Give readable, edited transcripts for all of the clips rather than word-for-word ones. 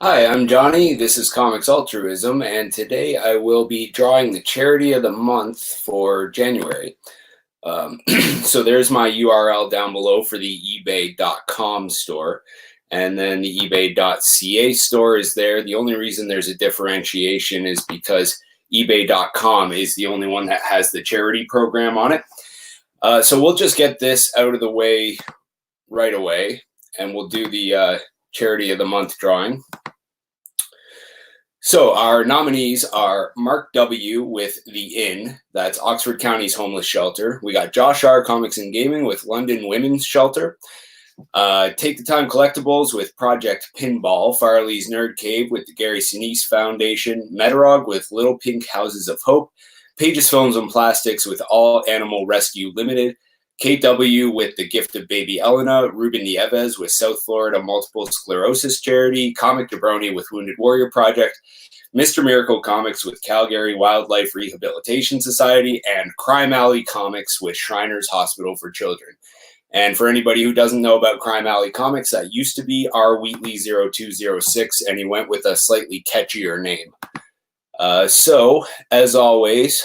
Hi, I'm Johnny. This is Comics Altruism, and today I will be drawing the charity of the month for January. Um, so there's my URL down below for the ebay.com store, and then the ebay.ca store is there. The only reason there's a differentiation is because ebay.com is the only one that has the charity program on it. So we'll just get this out of the way right away, and we'll do the charity of the month drawing. So our nominees are Mark W. with The Inn, that's Oxford County's homeless shelter. We got Josh R. Comics and Gaming with London Women's Shelter. Take the Time Collectibles with Project Pinball. Farley's Nerd Cave with the Gary Sinise Foundation. Metarog with Little Pink Houses of Hope. Pages Films and Plastics with All Animal Rescue Limited. KW with The Gift of Baby Elena. Ruben Nieves with South Florida Multiple Sclerosis Charity. Comic Jabroni with Wounded Warrior Project. Mr. Miracle Comics with Calgary Wildlife Rehabilitation Society, and Crime Alley Comics with Shriners Hospital for Children. And for anybody who doesn't know about Crime Alley Comics, that used to be R. Wheatley0206, and he went with a slightly catchier name. So, as always,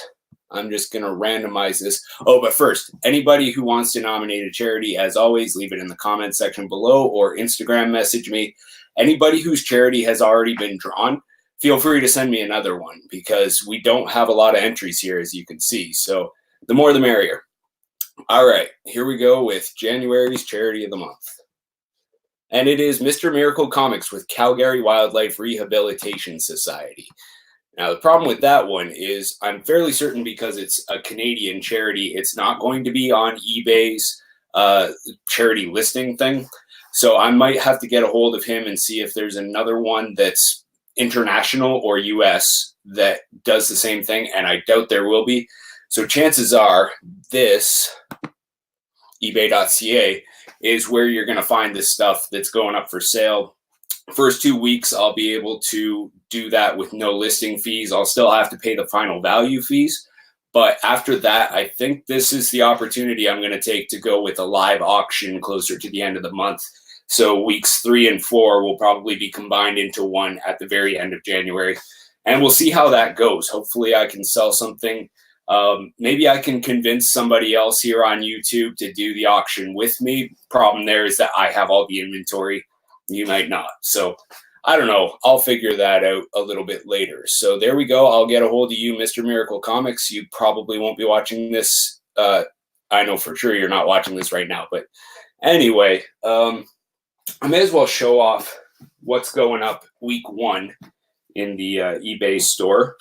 I'm just going to randomize this. Oh, but first, anybody who wants to nominate a charity, as always, leave it in the comment section below or Instagram message me. Anybody whose charity has already been drawn, feel free to send me another one because we don't have a lot of entries here, as you can see. So the more the merrier. All right, here we go with January's charity of the month. And it is Mr. Miracle Comics with Calgary Wildlife Rehabilitation Society. Now, the problem with that one is I'm fairly certain because it's a Canadian charity, it's not going to be on eBay's charity listing thing. So I might have to get a hold of him and see if there's another one that's international or US that does the same thing, and I doubt there will be. So chances are this ebay.ca is where you're going to find this stuff that's going up for sale. First 2 weeks, I'll be able to do that with no listing fees. I'll still have to pay the final value fees. But after that, I think this is the opportunity I'm going to take to go with a live auction closer to the end of the month. So weeks 3 and 4 will probably be combined into one at the very end of January. And we'll see how that goes. Hopefully I can sell something. Maybe I can convince somebody else here on YouTube to do the auction with me. Problem there is that I have all the inventory. You might not. So I don't know. I'll figure that out a little bit later. So there we go. I'll get a hold of you, Mr. Miracle Comics. You probably won't be watching this. I know for sure you're not watching this right now. But anyway, I may as well show off what's going up week 1 in the eBay store.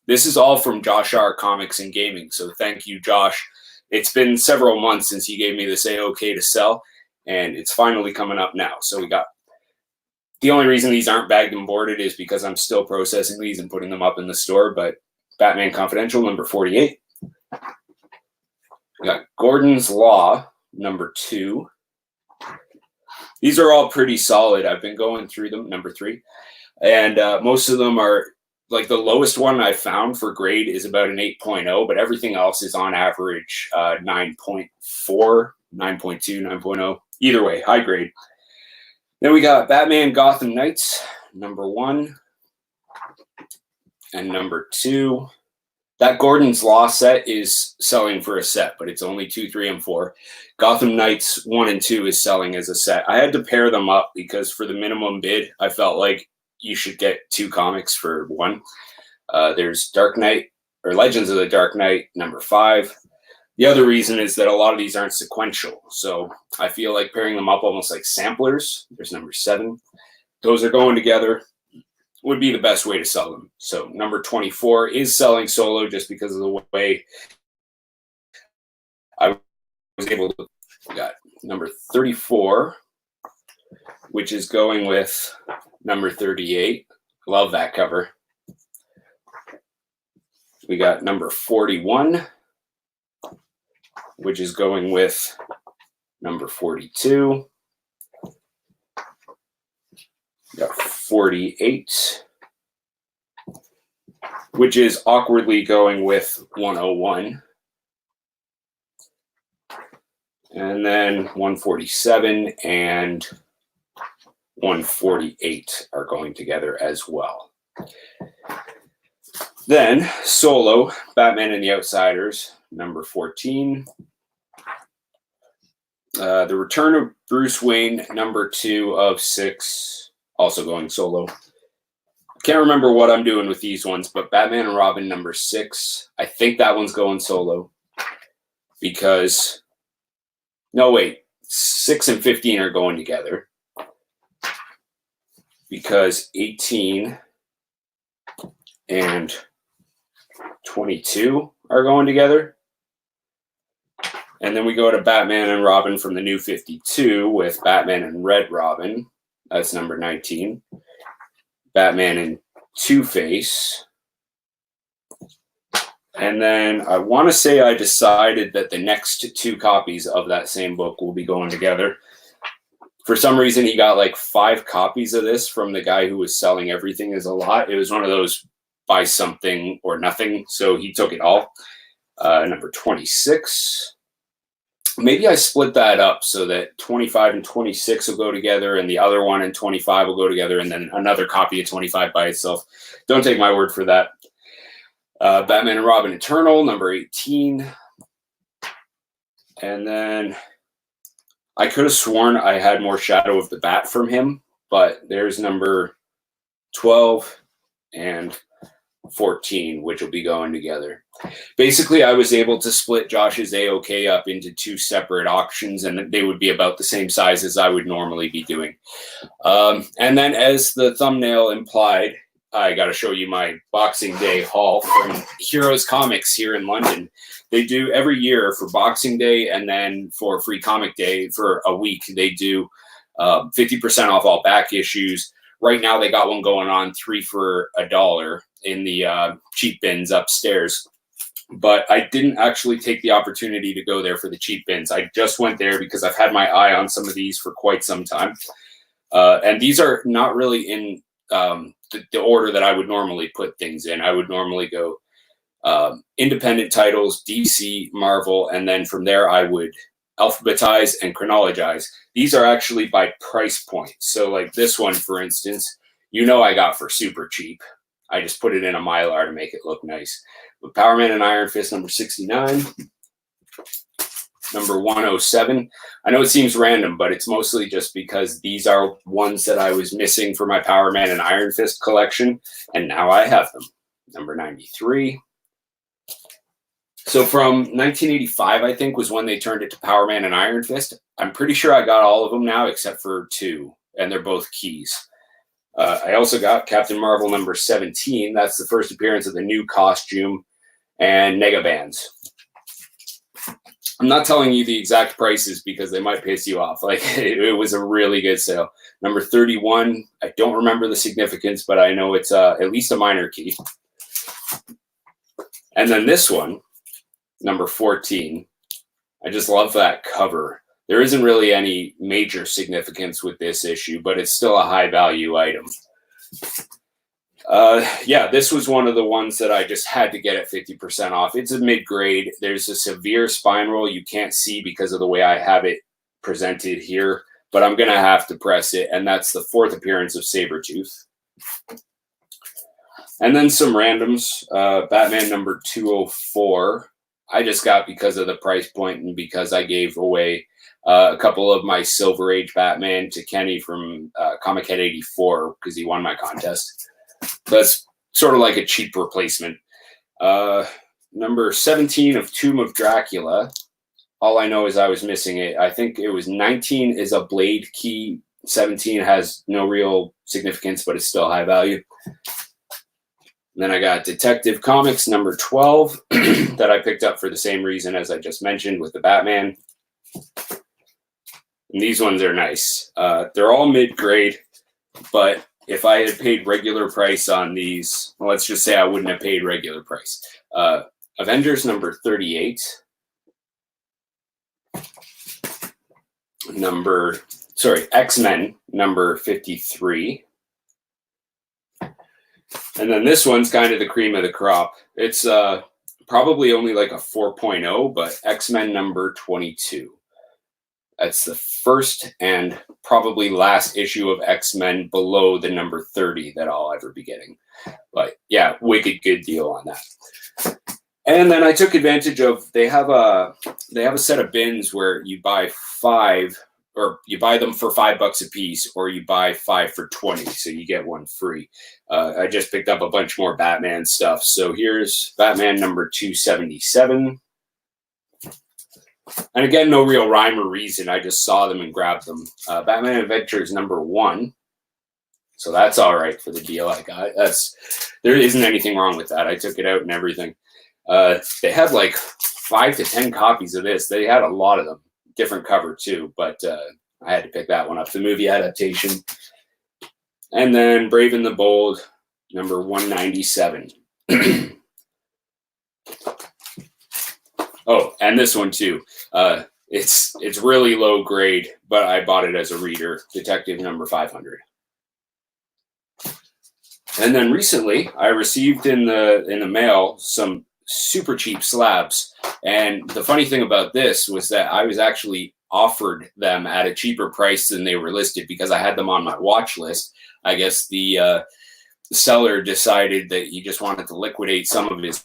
This is all from Josh R. Comics and Gaming. So thank you, Josh. It's been several months since he gave me this A-OK to sell, and it's finally coming up now. So we got the only reason these aren't bagged and boarded is because I'm still processing these and putting them up in the store. But Batman Confidential, number 48. We got Gordon's Law, number 2. These are all pretty solid. I've been going through them, number 3. And most of them are, like the lowest one I found for grade is about an 8.0, but everything else is on average 9.4, 9.2, 9.0. Either way, high grade. Then we got Batman Gotham Knights, number 1 and number 2. That Gordon's Law set is selling for a set, but it's only 2, 3, and 4. Gotham Knights 1 and 2 is selling as a set. I had to pair them up because for the minimum bid, I felt like you should get 2 comics for 1. There's Dark Knight, or Legends of the Dark Knight, number 5. The other reason is that a lot of these aren't sequential. So I feel like pairing them up almost like samplers. There's number 7. Those are going together. Would be the best way to sell them. So number 24 is selling solo just because of the way I was able to. We got number 34, which is going with number 38. Love that cover. We got number 41, which is going with number 42. We got 48, which is awkwardly going with 101. And then 147 and 148 are going together as well. Then Solo, Batman and the Outsiders, number 14. The Return of Bruce Wayne, number 2 of 6, also going solo. Can't remember what I'm doing with these ones, but Batman and Robin, number 6. I think that one's going solo because, no, wait, 6 and 15 are going together because 18 and 22 are going together. And then we go to Batman and Robin from the New 52 with Batman and Red Robin. That's number 19. Batman and Two-Face. And then I want to say I decided that the next 2 copies of that same book will be going together. For some reason, he got like 5 copies of this from the guy who was selling everything as a lot. It was one of those buy something or nothing. So he took it all. Number 26. Maybe I split that up so that 25 and 26 will go together and the other one and 25 will go together and then another copy of 25 by itself. Don't take my word for that. Batman and Robin Eternal, number 18. And then I could have sworn I had more Shadow of the Bat from him, but there's number 12 and 14, which will be going together. Basically, I was able to split Josh's AOK up into 2 separate auctions, and they would be about the same size as I would normally be doing. And then, as the thumbnail implied, I got to show you my Boxing Day haul from Heroes Comics here in London. They do every year for Boxing Day, and then for Free Comic Day for a week, they do 50% off all back issues. Right now, they got one going on 3 for $1 in the cheap bins upstairs. But I didn't actually take the opportunity to go there for the cheap bins. I just went there because I've had my eye on some of these for quite some time. And these are not really in the order that I would normally put things in. I would normally go independent titles, DC, Marvel, and then from there I would alphabetize and chronologize. These are actually by price point. So like this one, for instance, I got for super cheap. I just put it in a Mylar to make it look nice. But Power Man and Iron Fist, number 69. Number 107. I know it seems random, but it's mostly just because these are ones that I was missing for my Power Man and Iron Fist collection, and now I have them. Number 93. So from 1985, I think, was when they turned it to Power Man and Iron Fist. I'm pretty sure I got all of them now except for 2, and they're both keys. I also got Captain Marvel number 17. That's the first appearance of the new costume and Negabands. I'm not telling you the exact prices because they might piss you off. Like it was a really good sale. Number 31. I don't remember the significance, but I know it's at least a minor key. And then this one, number 14. I just love that cover. There isn't really any major significance with this issue, but it's still a high value item. Yeah, this was one of the ones that I just had to get at 50% off. It's a mid-grade. There's a severe spine roll you can't see because of the way I have it presented here, but I'm going to have to press it, and that's the 4th appearance of Sabretooth. And then some randoms. Batman number 204. I just got because of the price point and because I gave away a couple of my Silver Age Batman to Kenny from Comic Head 84 because he won my contest. That's sort of like a cheap replacement. Number 17 of Tomb of Dracula. All I know is I was missing it. I think it was 19 is a blade key. 17 has no real significance, but it's still high value. And then I got Detective Comics number 12 that I picked up for the same reason as I just mentioned with the Batman. And these ones are nice. They're all mid-grade, but if I had paid regular price on these, well, let's just say I wouldn't have paid regular price. Avengers number 38. X-Men number 53. And then this one's kind of the cream of the crop. It's probably only like a 4.0, but X-Men number 22. That's the first and probably last issue of X-Men below the number 30 that I'll ever be getting. But yeah, wicked good deal on that. And then I took advantage of, they have a set of bins where you buy 5, or you buy them for $5 a piece, or you buy 5 for 20, so you get one free. I just picked up a bunch more Batman stuff. So here's Batman number 277. And again, no real rhyme or reason. I just saw them and grabbed them. Batman Adventures number 1. So that's all right for the deal I got. There isn't anything wrong with that. I took it out and everything. They had like 5 to 10 copies of this. They had a lot of them. Different cover too, but I had to pick that one up. The movie adaptation. And then Brave and the Bold, number 197. Oh, and this one too. It's really low grade, but I bought it as a reader. Detective number 500. And then recently, I received in the mail some super cheap slabs. And the funny thing about this was that I was actually offered them at a cheaper price than they were listed because I had them on my watch list. I guess the seller decided that he just wanted to liquidate some of his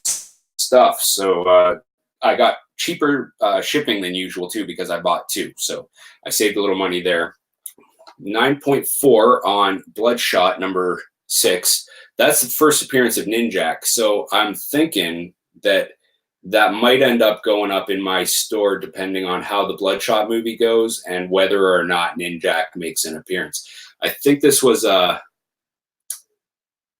stuff. So I got cheaper shipping than usual too because I bought 2. So I saved a little money there. 9.4 on Bloodshot number 6. That's the first appearance of Ninjak. So I'm thinking that might end up going up in my store depending on how the Bloodshot movie goes and whether or not Ninjak makes an appearance. I think this was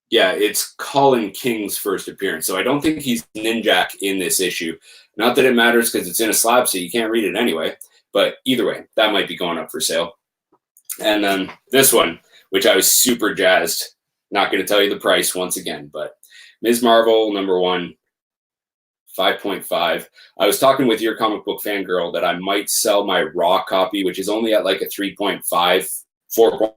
it's Colin King's first appearance. So I don't think he's Ninjak in this issue. Not that it matters because it's in a slab, so you can't read it anyway. But either way, that might be going up for sale. And then this one, which I was super jazzed. Not going to tell you the price once again, but Ms. Marvel number 1. 5.5. I was talking with your comic book fangirl that I might sell my raw copy, which is only at like a 3.5, 4.5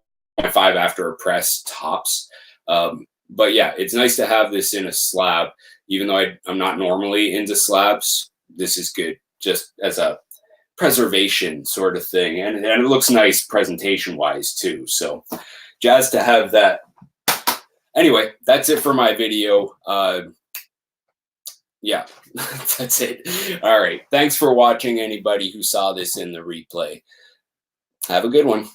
after a press tops. But yeah, it's nice to have this in a slab, even though I'm not normally into slabs. This is good just as a preservation sort of thing. And it looks nice presentation wise too. So jazzed to have that. Anyway, that's it for my video. Yeah, that's it. All right. Thanks for watching, anybody who saw this in the replay. Have a good one.